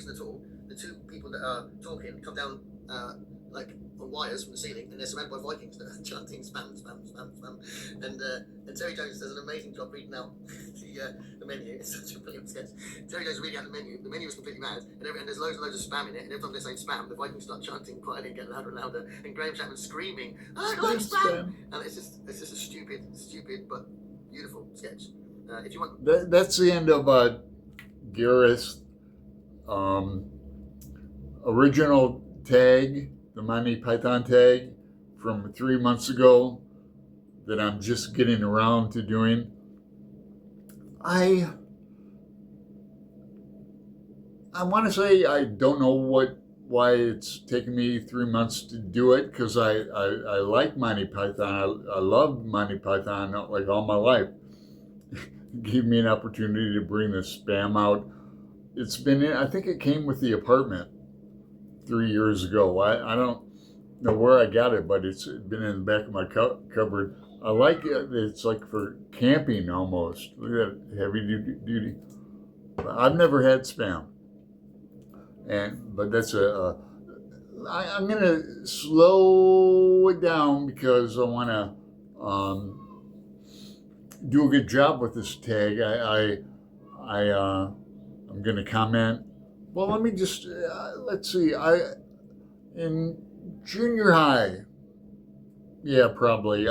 reason at all. The two people that are talking come down like on wires from the ceiling, and they're surrounded by Vikings that are chanting spam, spam, spam, spam. And Terry Jones does an amazing job reading out the menu. It's such a brilliant sketch. Terry Jones reading out the menu. The menu is completely mad, and there's loads and loads of spam in it. And every time they're saying spam, the Vikings start chanting quietly and get louder and louder. And Graham Chapman screaming, "I like spam!" And it's just a stupid but beautiful sketch. If you want, that's the end of Gareth. Original tag, the Monty Python tag from 3 months ago that I'm just getting around to doing. I want to say I don't know why it's taken me 3 months to do it, because I like Monty Python. I loved Monty Python like all my life. It gave me an opportunity to bring the spam out. It's been I think it came with the apartment 3 years ago. I don't know where I got it, but it's been in the back of my cupboard. I like it. It's like for camping almost. Look at that, heavy duty. I've never had spam, but that's I'm gonna slow it down because I want to do a good job with this tag. I'm gonna comment. Well, let me just let's see. In junior high, yeah, probably.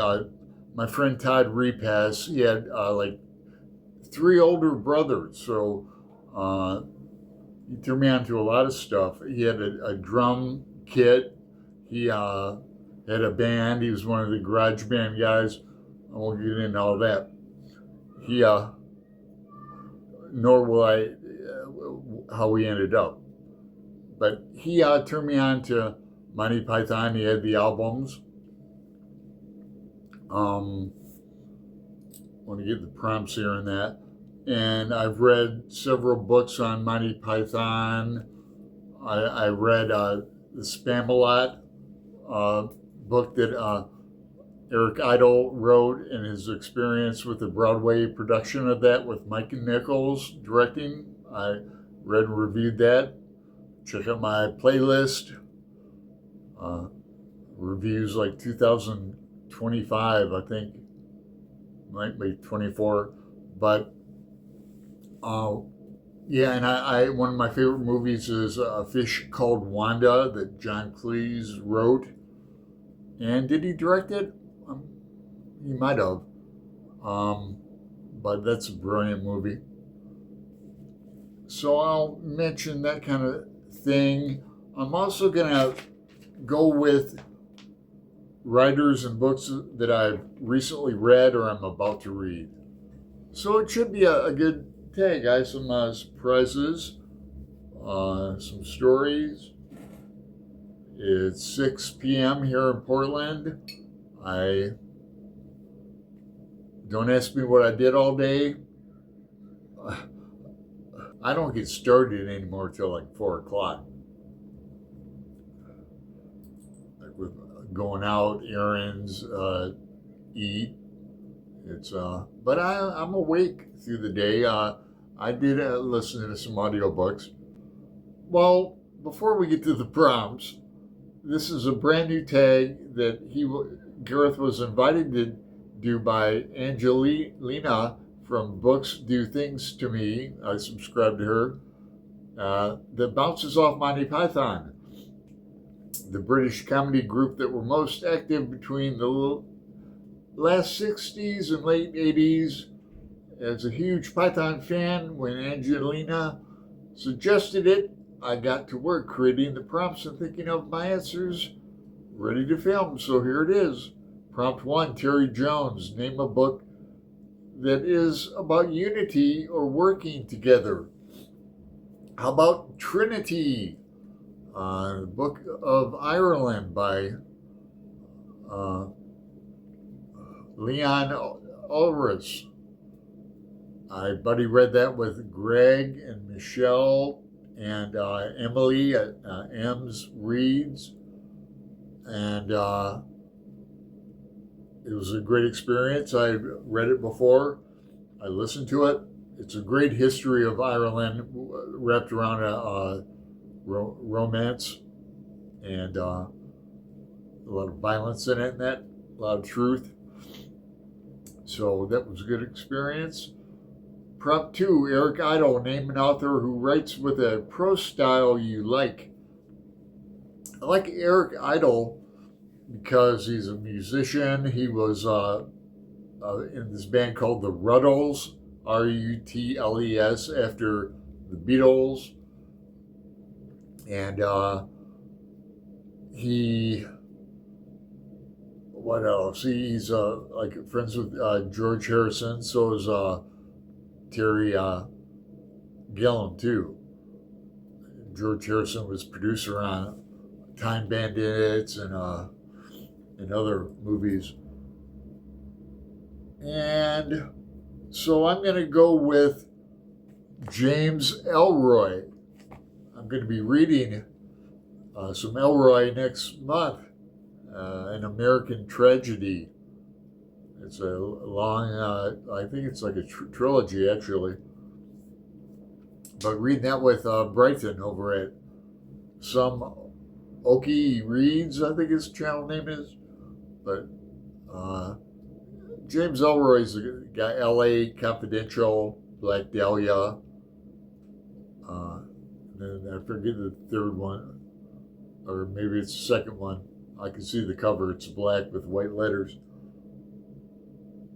My friend Todd Repass, he had like 3 older brothers, so he threw me onto a lot of stuff. He had a drum kit. He had a band. He was one of the garage band guys. I won't get into all that. Nor will I how we ended up. But he turned me on to Monty Python. He had the albums. Want to get the prompts here and that. And I've read several books on Monty Python. I read the Spam-A-Lot book that Eric Idle wrote, and his experience with the Broadway production of that with Mike Nichols directing. I read and reviewed that. Check out my playlist. Reviews like 2025, I think. Might be 24. But yeah, and I one of my favorite movies is A Fish Called Wanda that John Cleese wrote. And did he direct it? He might have. But that's a brilliant movie. So I'll mention that kind of thing. I'm also going to go with writers and books that I've recently read or I'm about to read. So it should be a good tag, guys. Some surprises, some stories. It's 6 p.m. here in Portland. Don't ask me what I did all day. I don't get started anymore till like 4 o'clock. Like with going out, errands, eat. It's but I'm awake through the day. I did listen to some audiobooks. Well, before we get to the prompts, this is a brand new tag that Gareth was invited to do by Angelina from Books Do Things to Me. I subscribe to her. That bounces off Monty Python, the British comedy group that were most active between the last 60s and late 80s. As a huge Python fan, when Angelina suggested it, I got to work creating the prompts and thinking of my answers ready to film. So here it is. Prompt 1, Terry Jones. Name a book that is about unity or working together. How about Trinity? Book of Ireland by Leon Ulrich. I buddy read that with Greg and Michelle and Emily at Ems Reads, and it was a great experience. I read it before. I listened to it. It's a great history of Ireland wrapped around romance, and a lot of violence in it, and that, a lot of truth. So that was a good experience. Prompt 2, Eric Idle, name an author who writes with a prose style you like. I like Eric Idle because he's a musician. He was in this band called the Rutles, Rutles, after the Beatles. And what else? He's like friends with George Harrison. So is Terry Gilliam too. George Harrison was producer on Time Bandits and other movies. And so I'm going to go with James Ellroy. I'm going to be reading some Ellroy next month, An American Tragedy. It's a long, I think it's like a trilogy actually. But reading that with Brighton over at Some Okie Reads, I think his channel name is. But James Ellroy's the guy, LA Confidential, Black Dahlia. And I forget the third one, or maybe it's the second one. I can see the cover. It's black with white letters.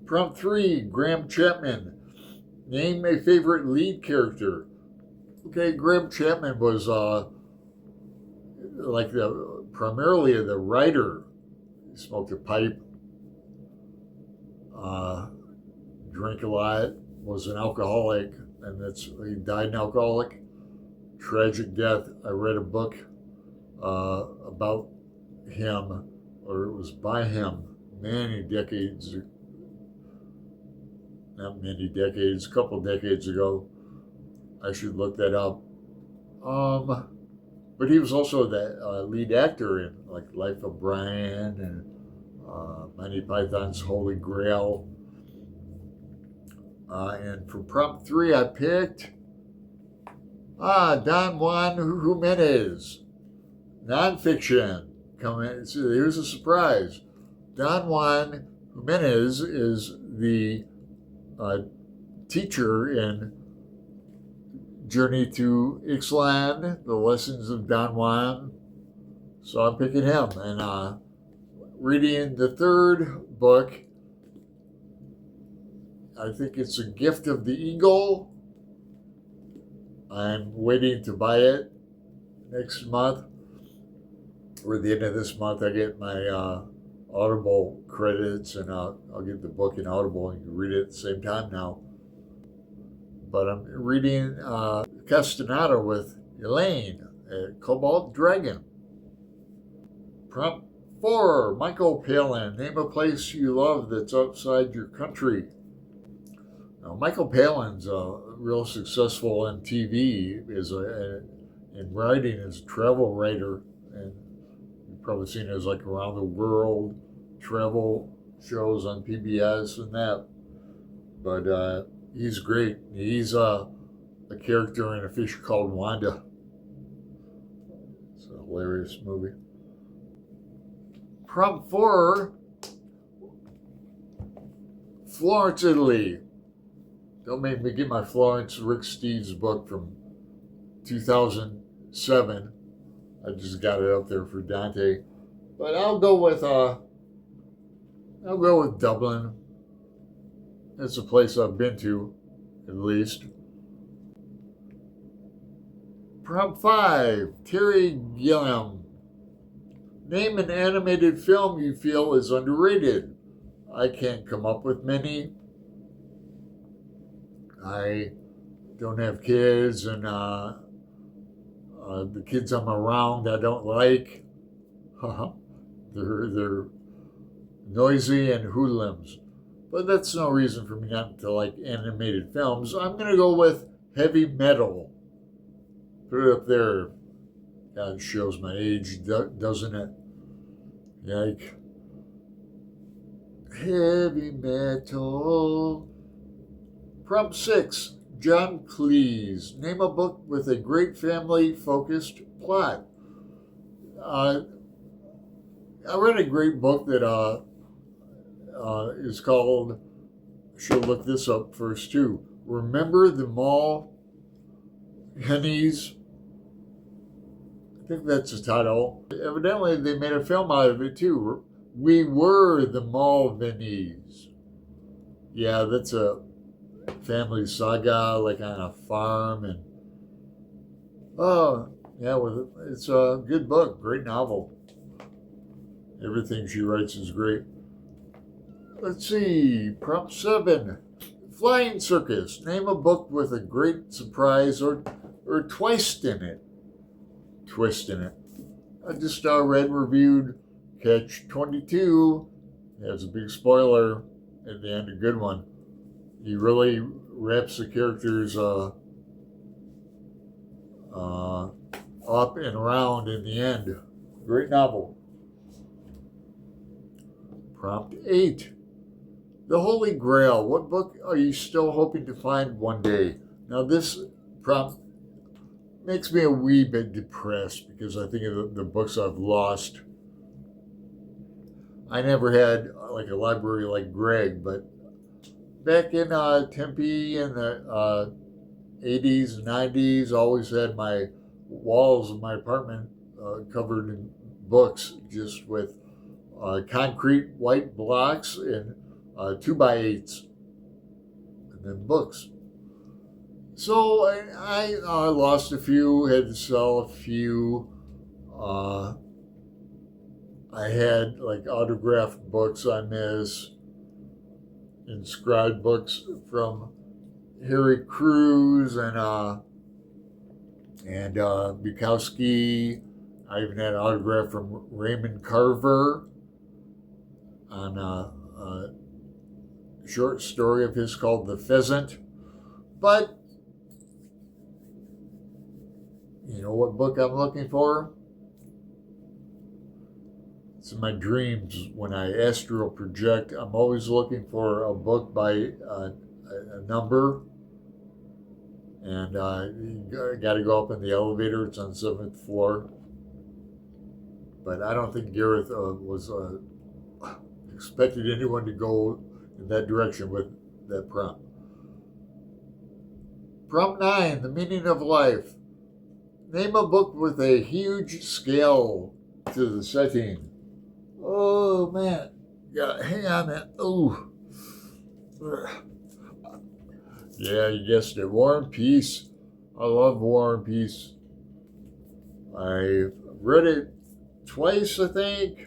Prompt 3, Graham Chapman. Name a favorite lead character. Okay, Graham Chapman was primarily the writer. He smoked a pipe, drank a lot, was an alcoholic, and he died an alcoholic. Tragic death. I read a book about him, or it was by him, a couple decades ago. I should look that up. But he was also the lead actor in like Life of Brian and Monty Python's Holy Grail. And for prompt 3, I picked Don Juan Jimenez, nonfiction. So here's a surprise. Don Juan Jimenez is the teacher in Journey to Ixtlan, The Lessons of Don Juan. So I'm picking him. And reading the third book, I think it's A Gift of the Eagle. I'm waiting to buy it next month, or the end of this month. I get my Audible credits, and I'll get the book in Audible, and you can read it at the same time now. But I'm reading Castaneda with Elaine, Cobalt Dragon. Prompt 4, Michael Palin. Name a place you love that's outside your country. Now, Michael Palin's real successful on TV in writing as a travel writer, and you've probably seen it as like around the world travel shows on PBS and that. But he's great. He's a character in A Fish Called Wanda. It's a hilarious movie. Prompt 4, Florence, Italy. Don't make me get my Florence Rick Steves book from 2007. I just got it up there for Dante. But I'll go with Dublin. It's a place I've been to, at least. Prompt 5, Terry Gilliam. Name an animated film you feel is underrated. I can't come up with many. I don't have kids, and the kids I'm around I don't like. They're noisy and hoodlums. But that's no reason for me not to like animated films. I'm going to go with Heavy Metal. Put it up there. God, it shows my age, doesn't it? Like, Heavy Metal. Prompt 6, John Cleese. Name a book with a great family-focused plot. I read a great book that is called, I should look this up first too, Remember the Mall Hennies. I think that's the title. Evidently, they made a film out of it too. We Were the Mulvanneys. Yeah, that's a family saga, like on a farm, and oh yeah, it's a good book, great novel. Everything she writes is great. Let's see, prompt 7, Flying Circus. Name a book with a great surprise or twist in it. I just read and reviewed Catch 22. There's a big spoiler at the end, a good one. He really wraps the characters up and around in the end. Great novel. Prompt 8. The Holy Grail. What book are you still hoping to find one day? Now this prompt makes me a wee bit depressed because I think of the books I've lost. I never had like a library like Greg, but back in Tempe in the 80s and 90s, always had my walls of my apartment covered in books, just with concrete white blocks and 2x8s, and then books. So I lost a few, had to sell a few. I had like autographed books I miss, inscribed books from Harry Crews and Bukowski. I even had an autograph from Raymond Carver on a short story of his called The Pheasant. But you know what book I'm looking for? It's in my dreams when I astral project. I'm always looking for a book by a number. And you got to go up in the elevator. It's on the 7th floor. But I don't think Gareth was expected anyone to go in that direction with that prompt. Prompt 9, The Meaning of Life. Name a book with a huge scale to the setting. Oh, man. Yeah, hang on, man. Oh. Yeah, you guessed it. War and Peace. I love War and Peace. I read it twice, I think.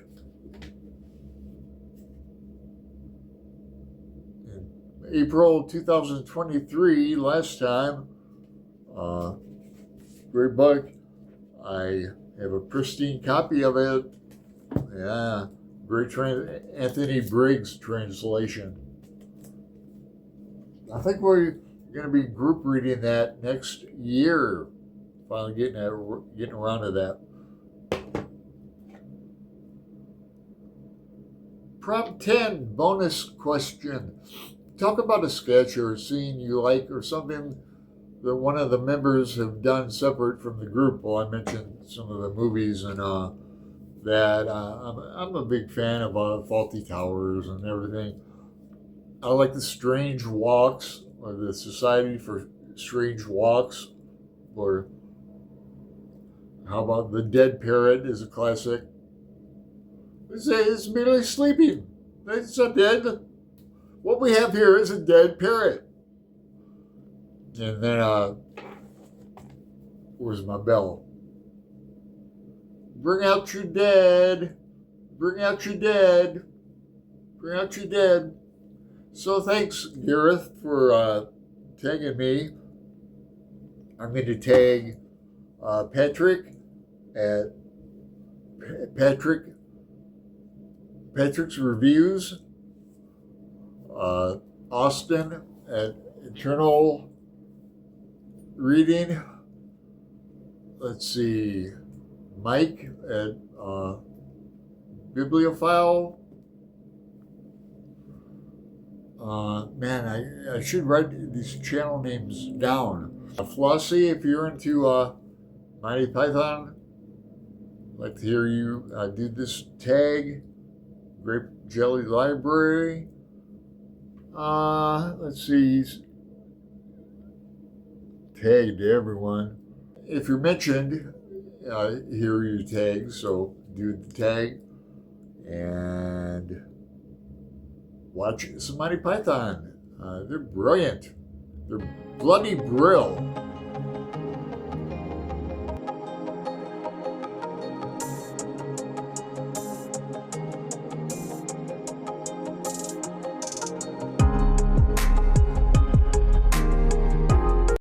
In April 2023, last time. Great book. I have a pristine copy of it. Yeah, great Anthony Briggs translation. I think we're going to be group reading that next year. Finally getting around to that. Prompt 10, bonus question. Talk about a sketch or a scene you like or something that one of the members have done separate from the group. Well, I mentioned some of the movies and that I'm a big fan of Faulty Towers and everything. I like the Strange Walks, or the Society for Strange Walks, or how about The Dead Parrot is a classic. It's merely sleeping. It's not dead. What we have here is a dead parrot. And then, where's my bell? Bring out your dead. Bring out your dead. Bring out your dead. So thanks, Gareth, for tagging me. I'm going to tag Patrick at Patrick's Reviews, Austin at Eternal Reading. Let's see, Mike at Bibliophile. Man, I should write these channel names down. Flossie, if you're into Monty Python, I'd like to hear you do this tag. Grape Jelly Library. Let's see. Tag to everyone. If you're mentioned, here are your tags. So do the tag and watch some Monty Python. They're brilliant. They're bloody brill.